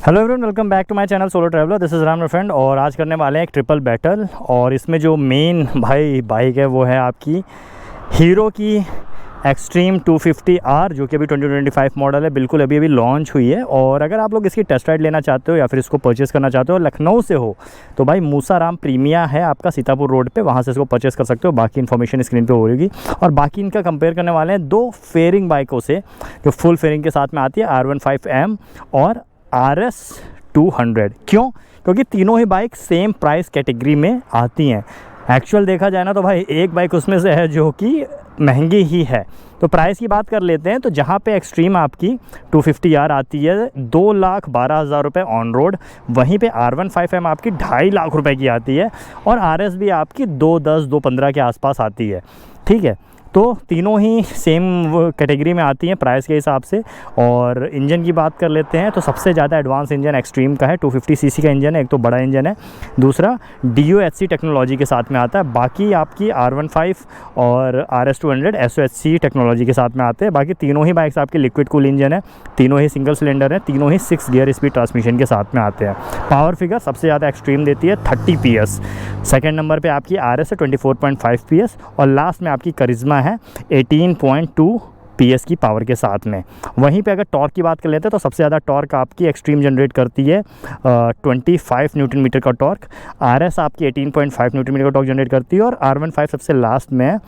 Hello everyone, welcome back to my channel solo traveller. This is Ram my friend. और आज करने वाले हैं एक ट्रिपल बैटल। और इसमें जो मेन बाइक है वो है आपकी हीरो की एक्सट्रीम 250R, जो कि अभी 2025 मॉडल है, बिल्कुल अभी लॉन्च हुई है। और अगर आप लोग इसकी टेस्ट राइड लेना चाहते हो या फिर इसको परचेज़ करना चाहते हो लखनऊ से हो तो भाई मूसाराम प्रीमिया है आपका सीतापुर रोड पे, वहाँ से इसको परचेज़ कर सकते हो। बाकी इन्फॉर्मेशन स्क्रीन पे होगी। और बाकी इनका कंपेयर करने वाले हैं दो फेयरिंग बाइकों से जो फुल फेयरिंग के साथ में आती है, R15M और RS 200। क्यों? क्योंकि तीनों ही बाइक सेम प्राइस कैटेगरी में आती हैं। एक्चुअल देखा जाए ना तो भाई एक बाइक उसमें से है जो कि महंगी ही है। तो प्राइस की बात कर लेते हैं। तो जहाँ पे एक्सट्रीम आपकी 250R आती है 2,12,000 रुपये ऑन रोड, वहीं पे R15M आपकी 2.5 लाख रुपए की आती है और RS भी आपकी 2,10 2,15 के आसपास आती है। ठीक है, तो तीनों ही सेम कैटेगरी में आती हैं प्राइस के हिसाब से। और इंजन की बात कर लेते हैं तो सबसे ज़्यादा एडवांस इंजन एक्सट्रीम का है, 250cc का इंजन है। एक तो बड़ा इंजन है, दूसरा DOHC टेक्नोलॉजी के साथ में आता है। बाकी आपकी R15 और RS 200 SOHC टेक्नोलॉजी के साथ में आते हैं। बाकी तीनों ही बाइक्स आपकी लिक्विड कूल इंजन है, तीनों ही सिंगल सिलेंडर है, तीनों ही 6 गियर स्पीड ट्रांसमिशन के साथ में आते हैं। पावर फिगर सबसे ज़्यादा एक्सट्रीम देती है 30 PS। सेकेंड नंबर पर आपकी RS है 24.5 PS और लास्ट में आपकी करिश्मा है 18.2 PS की पावर के साथ में। वहीं पे अगर टॉर्क की बात कर लेते हैं तो सबसे ज़्यादा टॉर्क आपकी एक्सट्रीम जनरेट करती है 25 न्यूटन मीटर का टॉर्क। RS आपकी 18.5 न्यूटन मीटर का टॉर्क जनरेट करती है और R15 सबसे लास्ट में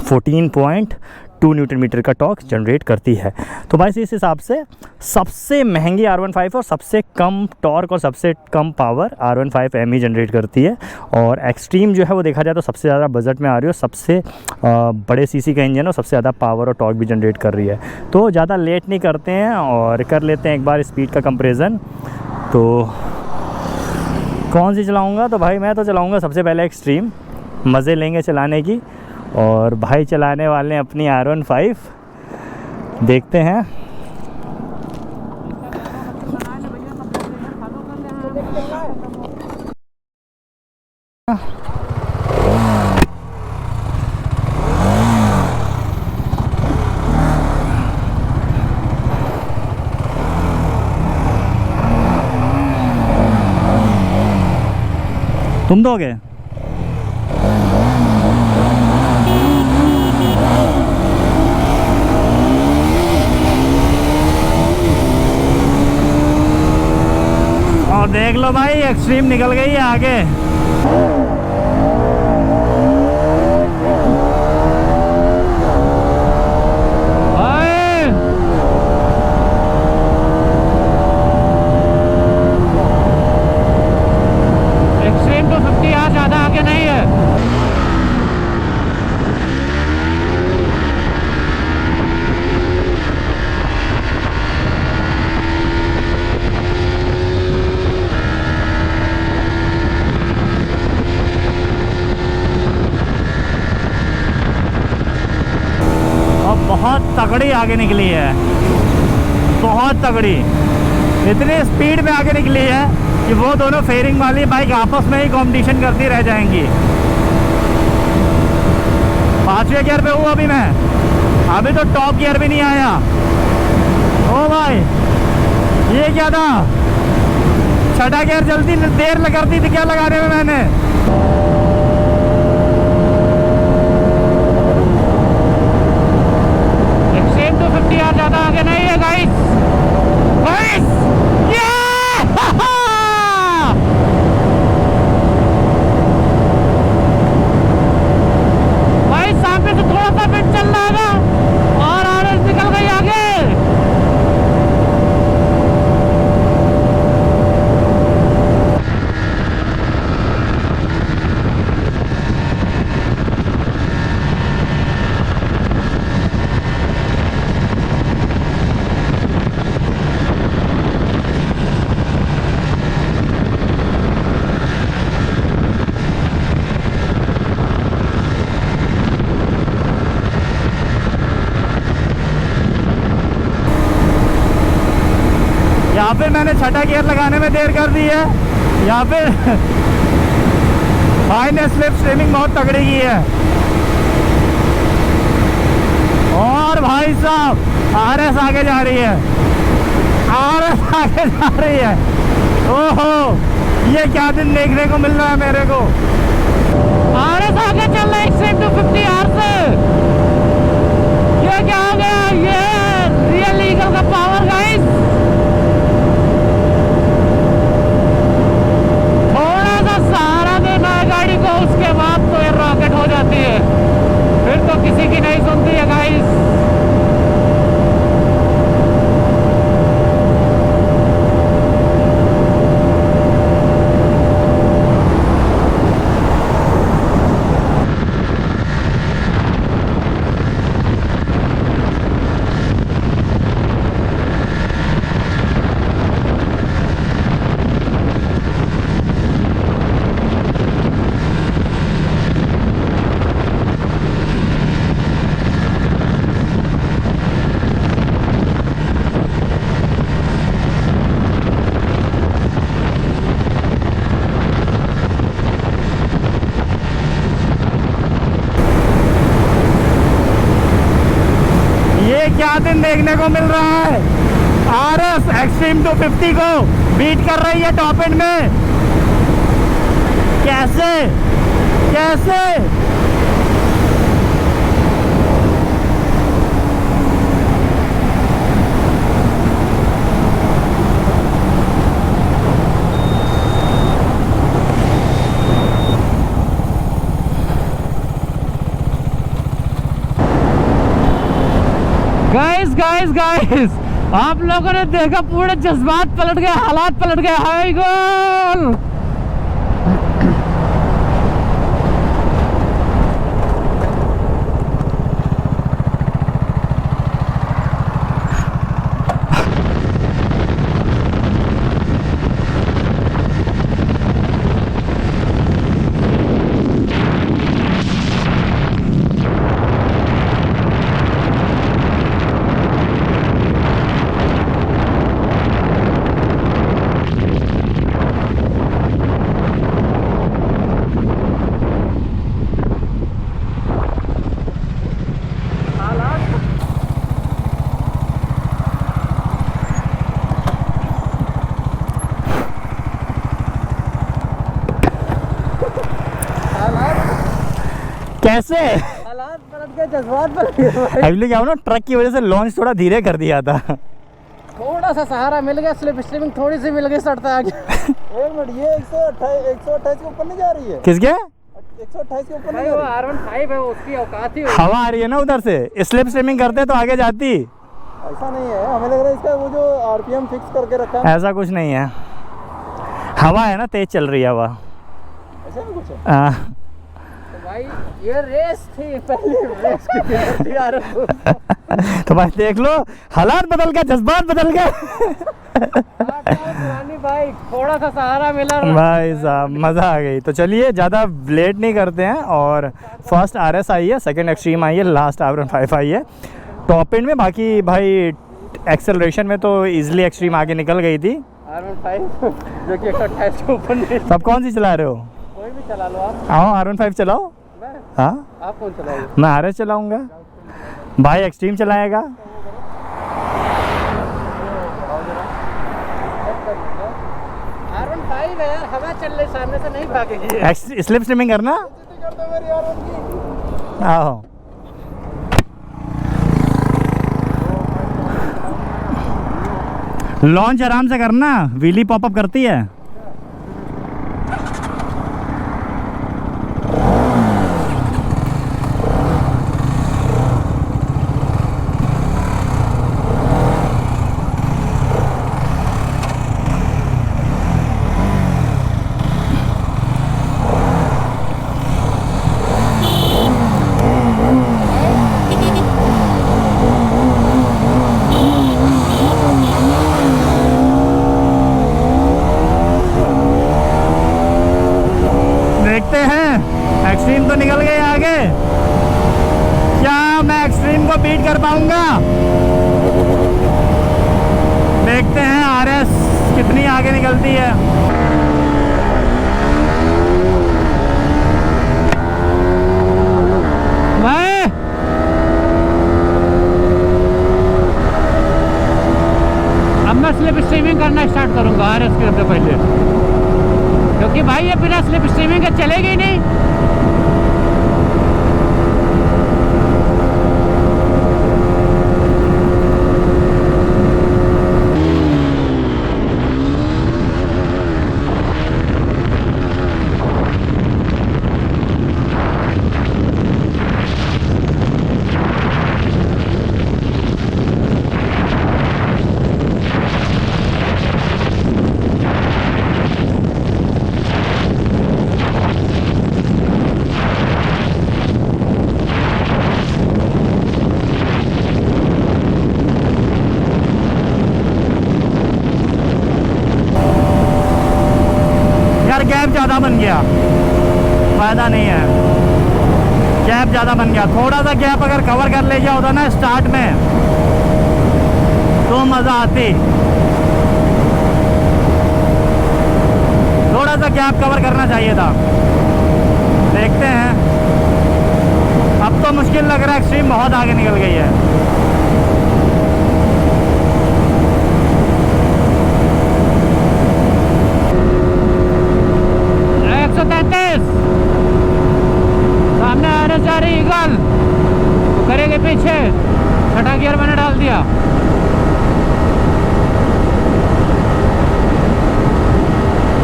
14.2 न्यूटन मीटर का टॉर्क जनरेट करती है। तो भाई इस हिसाब से सबसे महंगी R15 और सबसे कम टॉर्क और सबसे कम पावर R15M ही जनरेट करती है। और एक्सट्रीम जो है वो देखा जाए तो सबसे ज़्यादा बजट में आ रही है, सबसे बड़े सीसी का इंजन और सबसे ज़्यादा पावर और टॉर्क भी जनरेट कर रही है। तो ज़्यादा लेट नहीं करते हैं और कर लेते हैं एक बार स्पीड का कंपेरिजन। तो कौन सी चलाऊँगा? तो भाई मैं तो चलाऊँगा सबसे पहले एक्सट्रीम, मज़े लेंगे चलाने की। और भाई चलाने वाले हैं अपनी R15, देखते हैं। तुम दोगे? और देख लो भाई एक्सट्रीम निकल गई है आगे। एक्सट्रीम 250R ज़्यादा आगे नहीं है। बहुत तगड़ी आगे निकली है, बहुत तगड़ी। इतनी स्पीड में आगे निकली है कि वो दोनों फेयरिंग वाली बाइक आपस में ही कंपटीशन करती रह जाएंगी। 5वें गियर पे हूँ अभी मैं, अभी तो टॉप गियर भी नहीं आया। ओ भाई ये क्या था? छठा गियर जल्दी देर करती थी क्या लगाने में मैंने। ज़्यादा आगे नहीं है गाइस। भाई सामने से थोड़ा सा बिट चल रहा है ना और RS निकल गई आगे। यहाँ पे मैंने छठा गियर लगाने में देर कर दी है। यहाँ पे भाई ने स्लिप स्ट्रीमिंग बहुत तगड़ी की है। और भाई साहब RS आगे जा रही है। आरएस आगे जा रही है। ओहो, ये क्या दिन देखने को मिल रहा है मेरे को। आरएस आगे चल रहा है एक्सट्रीम 250 आर से। ये क्या हो गया, ये रियल ईगल का पावर गाइस। थोड़ा सा सहारा देना है गाड़ी को, उसके बाद तो ये रॉकेट हो जाती है, फिर तो किसी की नहीं सुनती है गाइस। क्या दिन देखने को मिल रहा है। आरएस एक्सट्रीम 250 को बीट कर रही है टॉप एंड में। कैसे कैसे गाइस आप लोगों ने देखा, पूरे जज्बात पलट गए, हालात पलट गए। हाई गोल। कैसे हालात पलट गए, जज्बात पलट गए। एक्चुअली क्या हो ना, ट्रक की वजह से लॉन्च थोड़ा धीरे कर दिया था। थोड़ा सा सहारा मिल गया, स्लिपिंग थोड़ी सी मिल गई, सटता आगे। एक मिनट, ये 128 के ऊपर नहीं जा रही है। किसके 128 के ऊपर नहीं? वो R15 है, उसकी औकात ही। हवा आ रही है ना उधर से, स्लिप स्ट्रीमिंग करते तो आगे जाती। ऐसा नहीं है, हमें लग रहा है इसका वो जो आरपीएम फिक्स करके रखा है। ऐसा कुछ नहीं है, हवा है ना, तेज चल रही है हवा। ऐसा भी कुछ है। भाई ये रेस थी, पहली रेस की यार। तो भाई देख लो, हालात बदल गए, जज्बात बदल गए। पुरानी बाइक, थोड़ा सा सहारा मिला भाई साहब, मज़ा आ गई। तो चलिए ज़्यादा लेट नहीं करते हैं, और फर्स्ट आरएस आई है, सेकंड एक्सट्रीम आई है, लास्ट R15 आई है टॉप एंड में। बाकी भाई एक्सेलरेशन में तो इजीली एक्सट्रीम आगे निकल गई थी। R15 जो कि 128 के ऊपर नहीं। सब कौन सी चला रहे हो? कोई भी चला लो आप। आओ R15 चलाओ। हाँ, आप कौन चलाओगे? मैं आरएस चलाऊंगा, भाई एक्सट्रीम चलाएगा। R15 है यार, हवा चल रही सामने से, नहीं भागेगी। स्लिप स्ट्रीमिंग करना। आओ, लॉन्च आराम से करना, व्हीली पॉपअप करती है। एक्सट्रीम तो निकल गए आगे, क्या मैं एक्सट्रीम को बीट कर पाऊंगा? देखते हैं आरएस कितनी आगे निकलती है। अब मैं RS करते पहले, क्योंकि भाई ये बिना स्लिप स्ट्रीमिंग के चलेगी ही नहीं। गैप ज़्यादा बन गया, फ़ायदा नहीं है, गैप ज़्यादा बन गया। थोड़ा सा गैप अगर कवर कर ले गया होता ना स्टार्ट में तो मज़ा आती। थोड़ा सा गैप कवर करना चाहिए था। देखते हैं, अब तो मुश्किल लग रहा है, एक्सट्रीम बहुत आगे निकल गई है। 133 सामने RS जा रही ईगल, तो करेंगे पीछे। छठा गियर मैंने डाल दिया।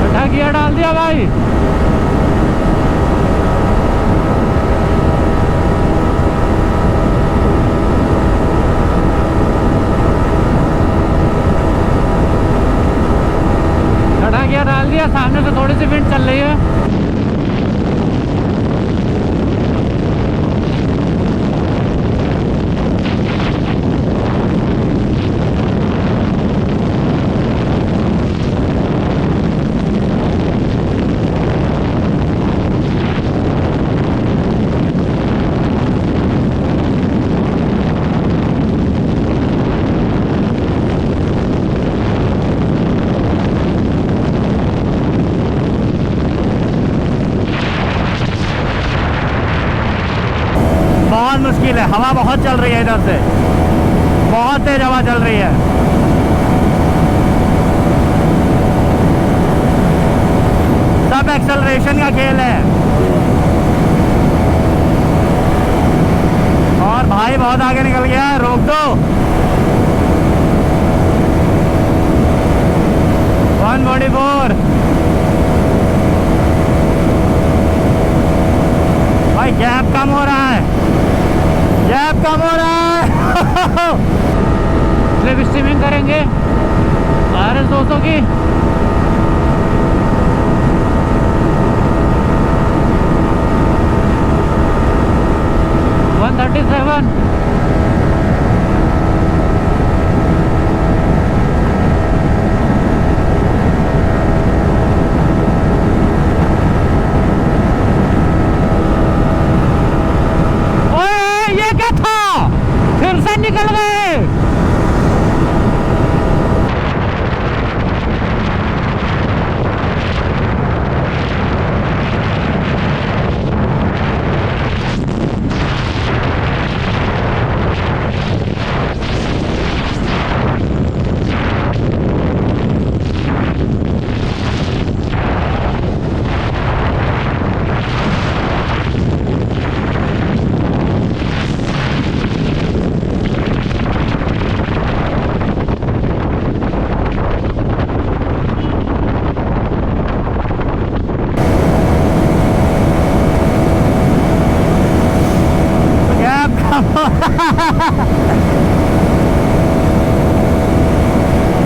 छठा गियर डाल दिया भाई। छठा गियर डाल दिया। सामने से थोड़ी सी विंड चल रही है। बहुत मुश्किल है, हवा बहुत चल रही है इधर से, बहुत तेज हवा चल रही है। सब एक्सेलरेशन का खेल है। और भाई बहुत आगे निकल गया है, रोक दो। 144 भाई, गैप कम हो रहा है, गैप कम हो रहा है। स्लिप स्ट्रीमिंग करेंगे RS 200 की। निकल गए।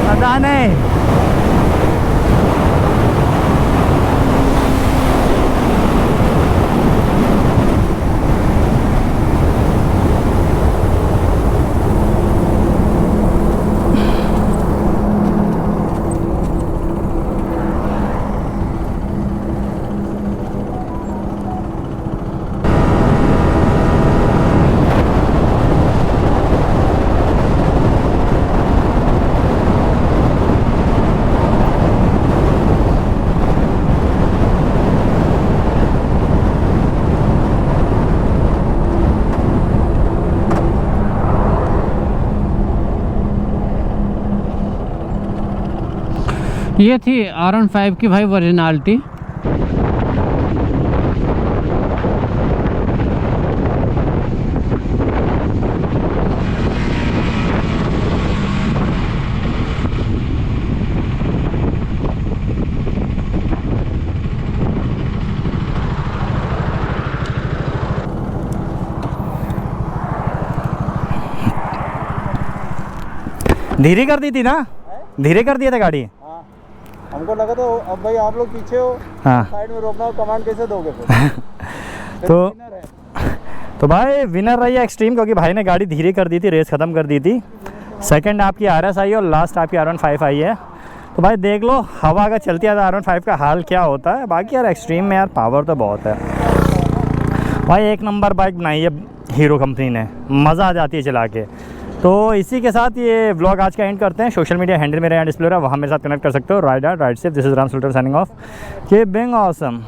पता नहीं। ये थी R15 की भाई ओरिजिनलिटी। धीरे कर दी थी ना, धीरे कर दिया था गाड़ी। हाँ, हमको लगा तो अब भाई आप लोग पीछे हो, हाँ साइड में रोकना हो, कमांड कैसे दोगे फिर? तो भाई विनर रही है एक्सट्रीम, क्योंकि भाई ने गाड़ी धीरे कर दी थी, रेस ख़त्म कर दी थी। सेकंड आपकी RS आई है और लास्ट आपकी R15 आई है। तो भाई देख लो हवा अगर चलती है तो R15 का हाल क्या होता है। बाकी यार एक्सट्रीम में यार पावर तो बहुत है भाई, एक नंबर बाइक बनाई है हीरो कंपनी ने, मज़ा आ जाती है चला के। तो इसी के साथ ये व्लॉग आज का एंड करते हैं। सोशल मीडिया हैंडल मेरे यहाँ डिस्प्ले रहा, वहाँ मेरे साथ कनेक्ट कर सकते हो। Ride safe, this is Ram Sultan signing off, keep being awesome.